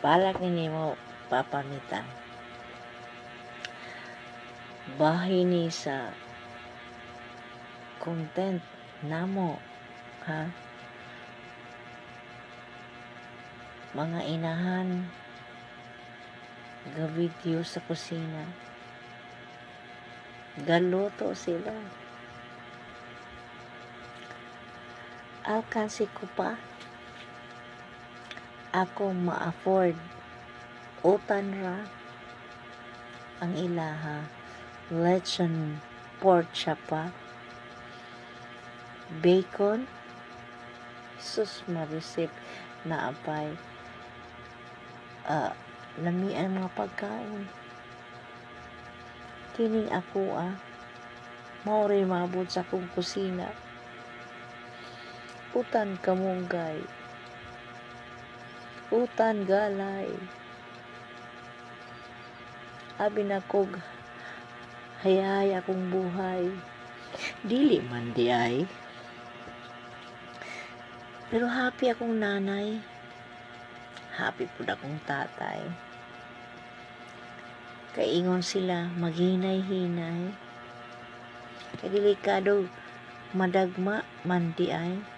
balak nini mo papamitan. Bahay ni sa content namo, ha? Mga inahan ga-video sa kusina. Galuto sila. Alkansi ko pa. Ako ma-afford. Utan ra ang ilaha. Lechon pork chapa. Bacon. Sus marisip na apay. Lamian mga pagkain. Kining ako mauri maabot sa akong kusina. Utan kamunggay. Utan galay. Abi na kog hayay akong buhay. Dili man di ay. Pero happy akong nanay. Happy po akong tatay. Kaingon sila maghinay-hinay. Kay delikado madagma man di ay.